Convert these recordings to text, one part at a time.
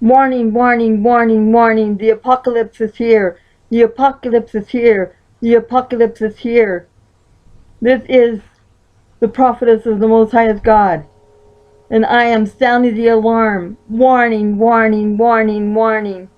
Warning, warning, warning, warning. The apocalypse is here. The apocalypse is here. The apocalypse is here. This is the prophetess of the Most Highest God. And I am sounding the alarm. Warning, warning, warning, warning.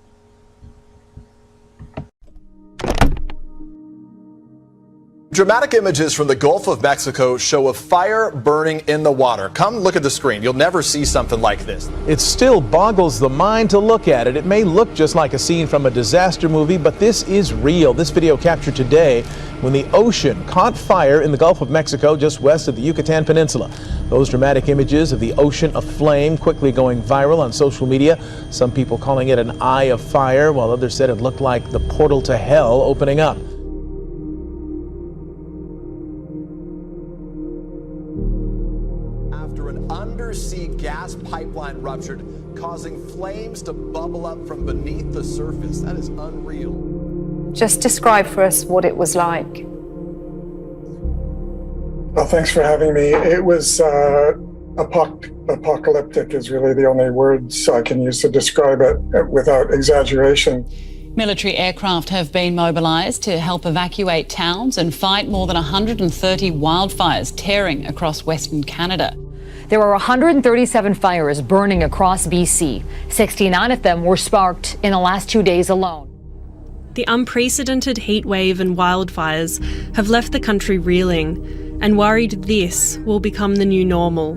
Dramatic images from the Gulf of Mexico show a fire burning in the water. Come look at the screen. You'll never see something like this. It still boggles the mind to look at it. It may look just like a scene from a disaster movie, but this is real. This video captured today when the ocean caught fire in the Gulf of Mexico just west of the Yucatan Peninsula. Those dramatic images of the ocean aflame quickly going viral on social media. Some people calling it an eye of fire, while others said it looked like the portal to hell opening up. Undersea gas pipeline ruptured, causing flames to bubble up from beneath the surface. That is unreal. Just describe for us what it was like. Well, thanks for having me. It was apocalyptic is really the only words I can use to describe it without exaggeration. Military aircraft have been mobilised to help evacuate towns and fight more than 130 wildfires tearing across Western Canada. There are 137 fires burning across BC. 69 of them were sparked in the last 2 days alone. The unprecedented heat wave and wildfires have left the country reeling and worried this will become the new normal.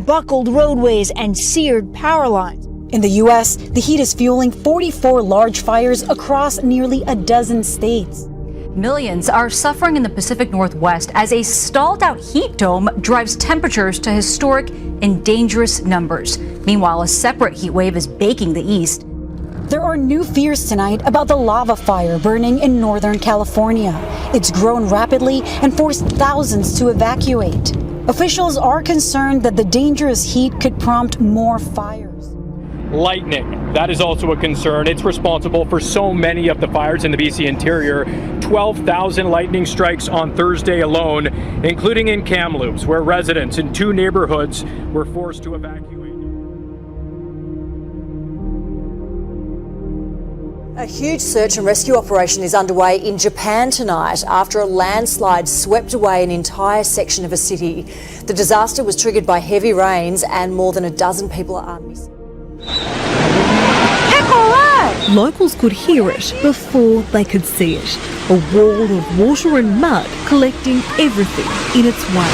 Buckled roadways and seared power lines. In the U.S., the heat is fueling 44 large fires across nearly a dozen states. Millions are suffering in the Pacific Northwest as a stalled-out heat dome drives temperatures to historic and dangerous numbers. Meanwhile, a separate heat wave is baking the east. There are new fears tonight about the lava fire burning in Northern California. It's grown rapidly and forced thousands to evacuate. Officials are concerned that the dangerous heat could prompt more fires. Lightning, that is also a concern. It's responsible for so many of the fires in the BC interior. 12,000 lightning strikes on Thursday alone, including in Kamloops, where residents in 2 neighborhoods were forced to evacuate. A huge search and rescue operation is underway in Japan tonight after a landslide swept away an entire section of a city. The disaster was triggered by heavy rains and more than a dozen people are missing. Locals could hear it before they could see it. A wall of water and mud collecting everything in its way.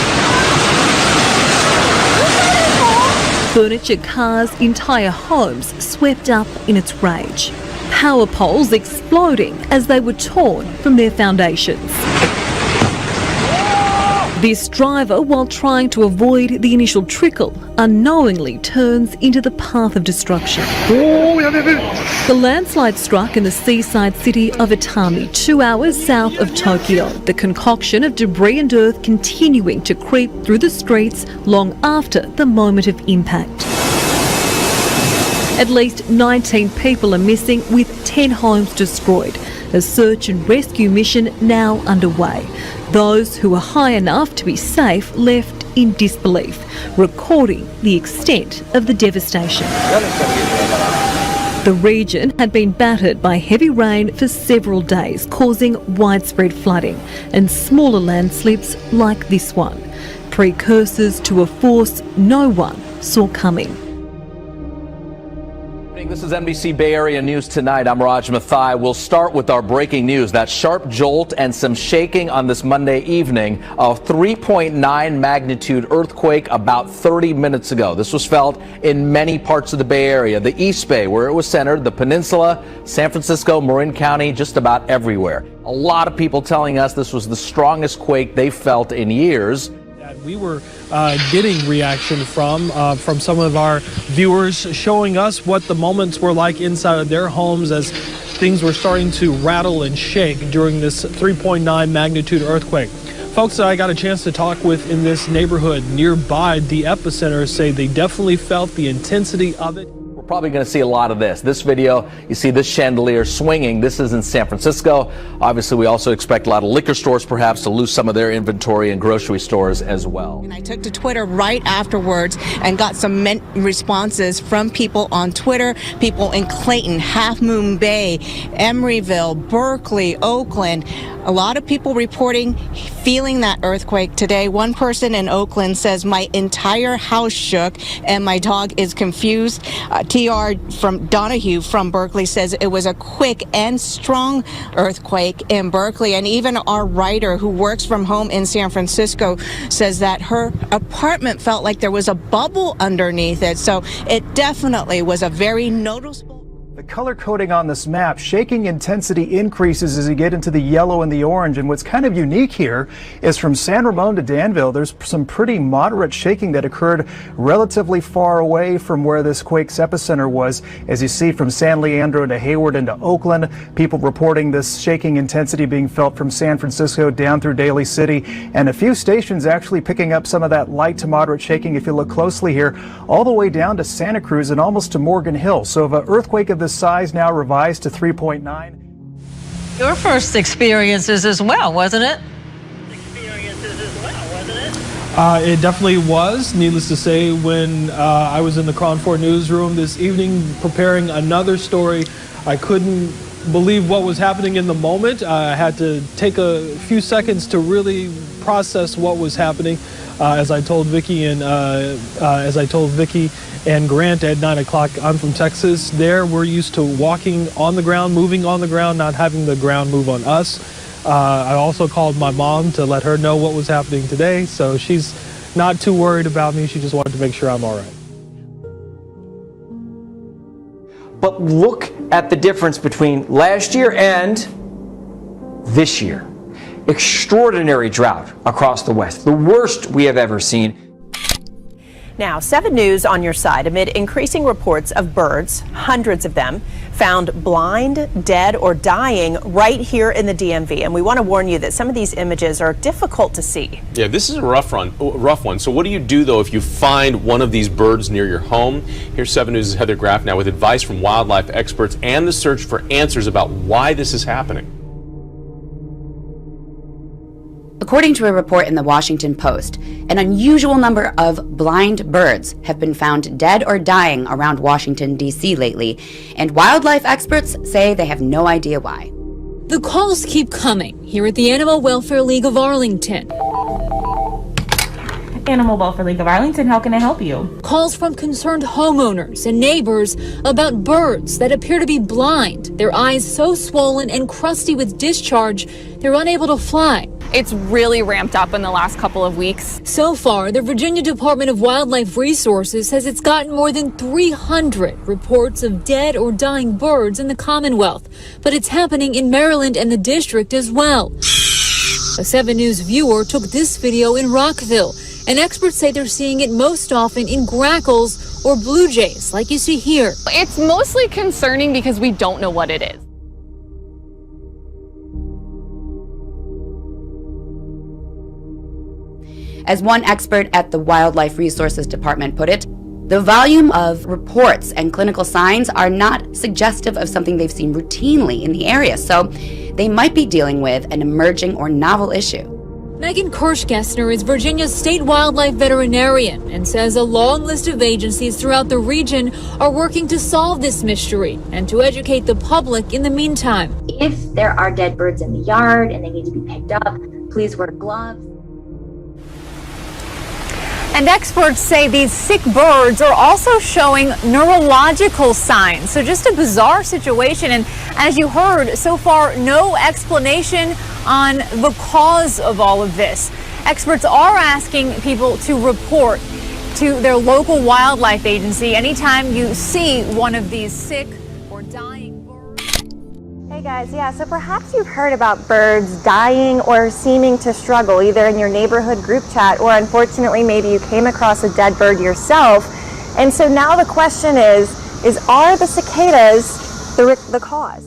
Furniture, cars, entire homes swept up in its rage. Power poles exploding as they were torn from their foundations. This driver, while trying to avoid the initial trickle, unknowingly turns into the path of destruction. The landslide struck in the seaside city of Atami, 2 hours south of Tokyo. The concoction of debris and earth continuing to creep through the streets long after the moment of impact. At least 19 people are missing, with 10 homes destroyed. A search and rescue mission now underway. Those who are high enough to be safe left in disbelief, recording the extent of the devastation. The region had been battered by heavy rain for several days, causing widespread flooding and smaller landslips like this one, precursors to a force no one saw coming. This is NBC Bay Area News Tonight. I'm Raj Mathai. We'll start with our breaking news. That sharp jolt and some shaking on this Monday evening. A 3.9 magnitude earthquake about 30 minutes ago. This was felt in many parts of the Bay Area. The East Bay, where it was centered, the Peninsula, San Francisco, Marin County, just about everywhere. A lot of people telling us this was the strongest quake they felt in years. We were getting reaction from some of our viewers, showing us what the moments were like inside of their homes as things were starting to rattle and shake during this 3.9 magnitude earthquake. Folks that I got a chance to talk with in this neighborhood nearby the epicenter say they definitely felt the intensity of it. Probably going to see a lot of this. This video, you see this chandelier swinging. This is in San Francisco. Obviously, we also expect a lot of liquor stores perhaps to lose some of their inventory and grocery stores as well. And I took to Twitter right afterwards and got some responses from people on Twitter, people in Clayton, Half Moon Bay, Emeryville, Berkeley, Oakland. A lot of people reporting feeling that earthquake today. One person in Oakland says, my entire house shook and my dog is confused. TR from Donahue from Berkeley says it was a quick and strong earthquake in Berkeley. And even our writer who works from home in San Francisco says that her apartment felt like there was a bubble underneath it. So it definitely was a very noticeable. The color coding on this map, shaking intensity increases as you get into the yellow and the orange. And what's kind of unique here is from San Ramon to Danville, there's some pretty moderate shaking that occurred relatively far away from where this quake's epicenter was. As you see from San Leandro to Hayward into Oakland, people reporting this shaking intensity being felt from San Francisco down through Daly City, and a few stations actually picking up some of that light to moderate shaking, if you look closely here, all the way down to Santa Cruz and almost to Morgan Hill. So if an earthquake of this size now revised to 3.9. Your first experiences as well, wasn't it? It definitely was. Needless to say, when I was in the Cron 4 newsroom this evening preparing another story, I couldn't believe what was happening in the moment. I had to take a few seconds to really process what was happening. As I told Vicky and Grant at 9 o'clock, I'm from Texas. There, we're used to walking on the ground, moving on the ground, not having the ground move on us. I also called my mom to let her know what was happening today, so she's not too worried about me. She just wanted to make sure I'm all right. But look at the difference between last year and this year. Extraordinary drought across the West, the worst we have ever seen. Now, 7 News on your side amid increasing reports of birds, hundreds of them, found blind, dead, or dying right here in the DMV. And we want to warn you that some of these images are difficult to see. Yeah, this is a rough one. So what do you do, though, if you find one of these birds near your home? Here's 7 News' Heather Graff now with advice from wildlife experts and the search for answers about why this is happening. According to a report in the Washington Post, an unusual number of blind birds have been found dead or dying around Washington, D.C. lately, and wildlife experts say they have no idea why. The calls keep coming here at the Animal Welfare League of Arlington. Animal Welfare League of Arlington, how can I help you? Calls from concerned homeowners and neighbors about birds that appear to be blind, their eyes so swollen and crusty with discharge, they're unable to fly. It's really ramped up in the last couple of weeks. So far, the Virginia Department of Wildlife Resources says it's gotten more than 300 reports of dead or dying birds in the Commonwealth, but it's happening in Maryland and the district as well. A 7 News viewer took this video in Rockville, and experts say they're seeing it most often in grackles or blue jays, like you see here. It's mostly concerning because we don't know what it is. As one expert at the Wildlife Resources Department put it, the volume of reports and clinical signs are not suggestive of something they've seen routinely in the area, so they might be dealing with an emerging or novel issue. Megan Kirschgessner is Virginia's state wildlife veterinarian and says a long list of agencies throughout the region are working to solve this mystery and to educate the public in the meantime. If there are dead birds in the yard and they need to be picked up, please wear gloves. And experts say these sick birds are also showing neurological signs. So just a bizarre situation. And as you heard, so far, no explanation on the cause of all of this. Experts are asking people to report to their local wildlife agency anytime you see one of these sick or dying birds. Hey guys, yeah, so perhaps you've heard about birds dying or seeming to struggle, either in your neighborhood group chat or unfortunately maybe you came across a dead bird yourself. And so now the question is are the cicadas the cause?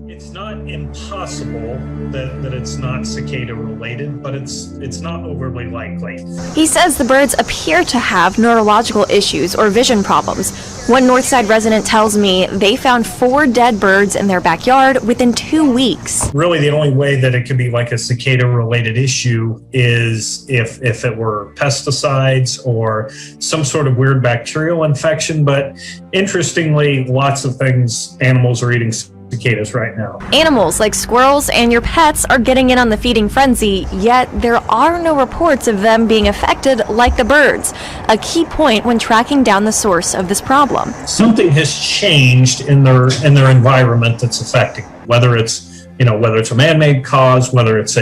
It's not impossible that it's not cicada related, but it's not overly likely. He says the birds appear to have neurological issues or vision problems. One Northside resident tells me they found 4 dead birds in their backyard within 2 weeks. Really, the only way that it could be like a cicada-related issue is if it were pesticides or some sort of weird bacterial infection. But interestingly, lots of things, animals are eating cicadas right now. Animals like squirrels and your pets are getting in on the feeding frenzy, yet there are no reports of them being affected like the birds, a key point when tracking down the source of this problem. Something has changed in their environment that's affecting them. Whether it's a man-made cause, whether it's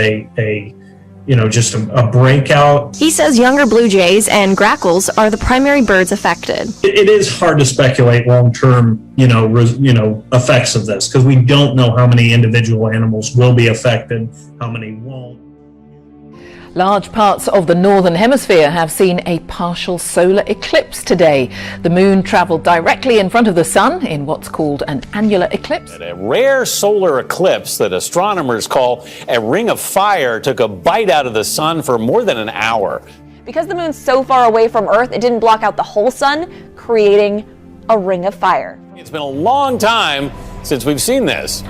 just a breakout. He says younger blue jays and grackles are the primary birds affected. It is hard to speculate long-term, effects of this, because we don't know how many individual animals will be affected, how many won't. Large parts of the northern hemisphere have seen a partial solar eclipse today. The moon traveled directly in front of the sun in what's called an annular eclipse. A rare solar eclipse that astronomers call a ring of fire took a bite out of the sun for more than an hour. Because the moon's so far away from Earth, it didn't block out the whole sun, creating a ring of fire. It's been a long time since we've seen this.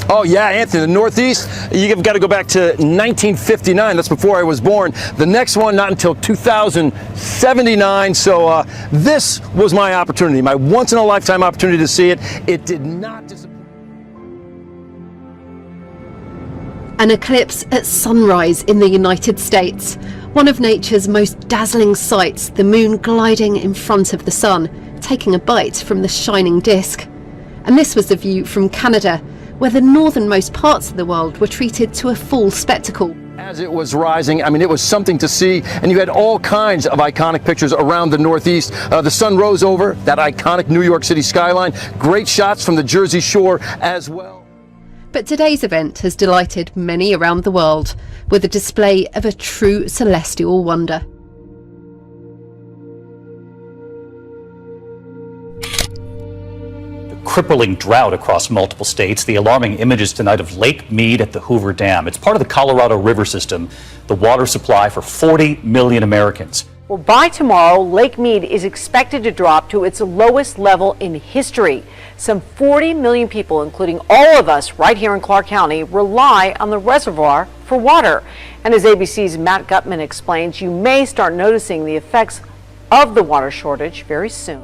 Oh yeah, Anthony, the Northeast, you've got to go back to 1959. That's before I was born. The next one, not until 2079. So this was my opportunity, my once-in-a-lifetime opportunity to see it. It did not disappoint. An eclipse at sunrise in the United States. One of nature's most dazzling sights, the moon gliding in front of the sun, taking a bite from the shining disk. And this was the view from Canada, where the northernmost parts of the world were treated to a full spectacle. As it was rising, it was something to see, and you had all kinds of iconic pictures around the Northeast. The sun rose over that iconic New York City skyline. Great shots from the Jersey Shore as well. But today's event has delighted many around the world with a display of a true celestial wonder. Crippling drought across multiple states. The alarming images tonight of Lake Mead at the Hoover Dam. It's part of the Colorado River system, the water supply for 40 million Americans. Well, by tomorrow, Lake Mead is expected to drop to its lowest level in history. Some 40 million people, including all of us right here in Clark County, rely on the reservoir for water. And as ABC's Matt Gutman explains, you may start noticing the effects of the water shortage very soon.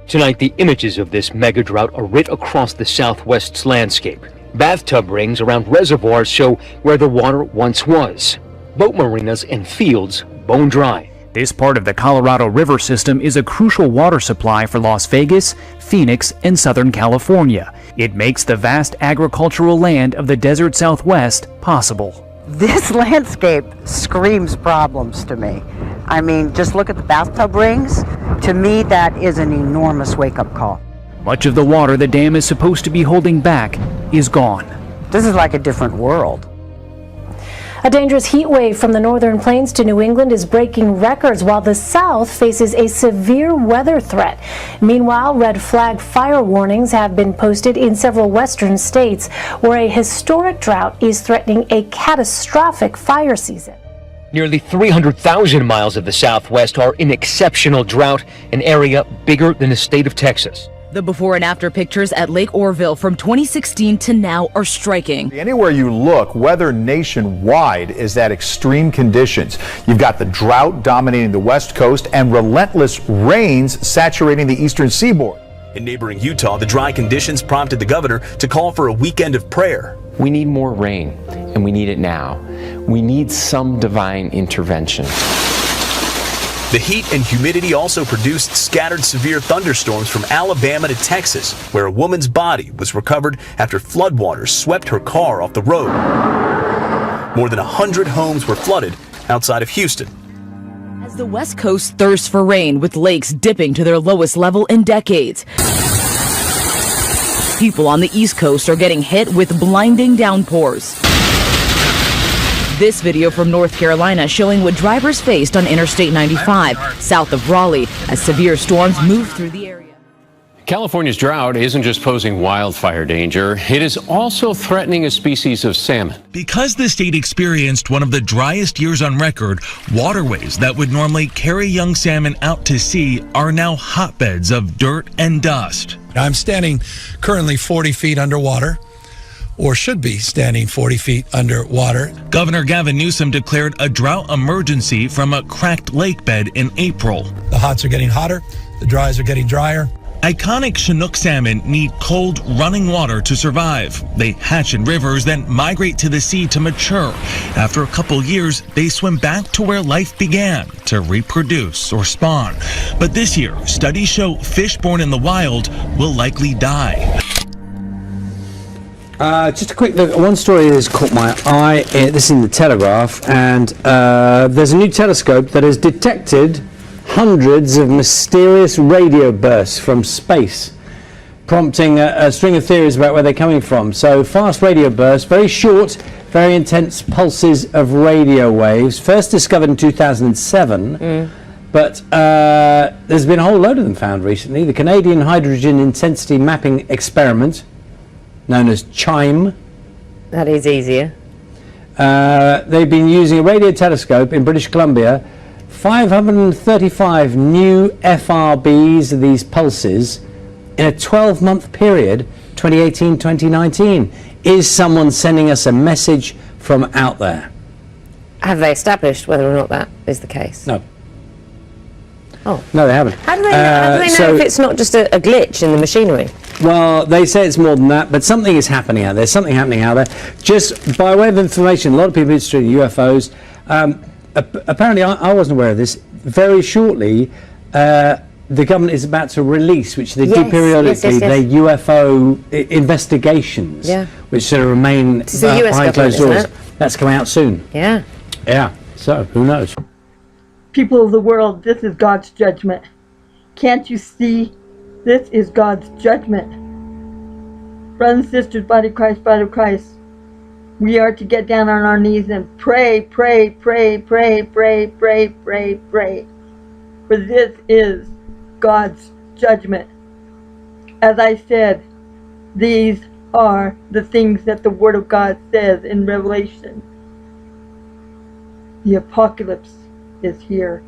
Tonight, the images of this mega drought are writ across the Southwest's landscape. Bathtub rings around reservoirs show where the water once was. Boat marinas and fields bone dry. This part of the Colorado River system is a crucial water supply for Las Vegas, Phoenix, and Southern California. It makes the vast agricultural land of the desert Southwest possible. This landscape screams problems to me. Just look at the bathtub rings. To me, that is an enormous wake-up call. Much of the water the dam is supposed to be holding back is gone. This is like a different world. A dangerous heat wave from the northern plains to New England is breaking records while the south faces a severe weather threat. Meanwhile, red flag fire warnings have been posted in several western states where a historic drought is threatening a catastrophic fire season. Nearly 300,000 miles of the Southwest are in exceptional drought, an area bigger than the state of Texas. The before and after pictures at Lake Orville from 2016 to now are striking. Anywhere you look, weather nationwide is at extreme conditions. You've got the drought dominating the West Coast and relentless rains saturating the eastern seaboard. In neighboring Utah, the dry conditions prompted the governor to call for a weekend of prayer. We need more rain, and we need it now. We need some divine intervention. The heat and humidity also produced scattered severe thunderstorms from Alabama to Texas, where a woman's body was recovered after floodwaters swept her car off the road. More than 100 homes were flooded outside of Houston. As the West Coast thirsts for rain, with lakes dipping to their lowest level in decades, people on the East Coast are getting hit with blinding downpours. This video from North Carolina showing what drivers faced on Interstate 95 south of Raleigh as severe storms moved through the area. California's drought isn't just posing wildfire danger, it is also threatening a species of salmon. Because the state experienced one of the driest years on record, waterways that would normally carry young salmon out to sea are now hotbeds of dirt and dust. I'm standing currently 40 feet underwater, or should be standing 40 feet underwater. Governor Gavin Newsom declared a drought emergency from a cracked lake bed in April. The hots are getting hotter, the dries are getting drier. Iconic Chinook salmon need cold, running water to survive. They hatch in rivers, then migrate to the sea to mature. After a couple years, they swim back to where life began, to reproduce or spawn. But this year, studies show fish born in the wild will likely die. Just a quick look. One story has caught my eye. This is in the Telegraph, and there's a new telescope that has detected hundreds of mysterious radio bursts from space, prompting a string of theories about where they're coming from. So fast radio bursts, very short, very intense pulses of radio waves, first discovered in 2007, but there's been a whole load of them found recently. The Canadian Hydrogen Intensity Mapping Experiment, known as CHIME. That is easier. They've been using a radio telescope in British Columbia. 535 new FRBs, these pulses, in a 12-month period, 2018-2019. Is someone sending us a message from out there? Have they established whether or not that is the case? No. Oh. No, they haven't. How do they know if it's not just a glitch in the machinery? Well, they say it's more than that, but something is happening out there. Something happening out there. Just by way of information, a lot of people are interested in UFOs. Apparently, I wasn't aware of this. Very shortly, the government is about to release, which they do periodically, their UFO investigations, which sort of remain behind closed doors. That's coming out soon. Yeah. Yeah. So, who knows? People of the world, this is God's judgment. Can't you see? This is God's judgment. Brothers and sisters, body of Christ, we are to get down on our knees and pray, pray, pray, pray, pray, pray, pray, pray. For this is God's judgment. As I said, these are the things that the Word of God says in Revelation. The apocalypse is here.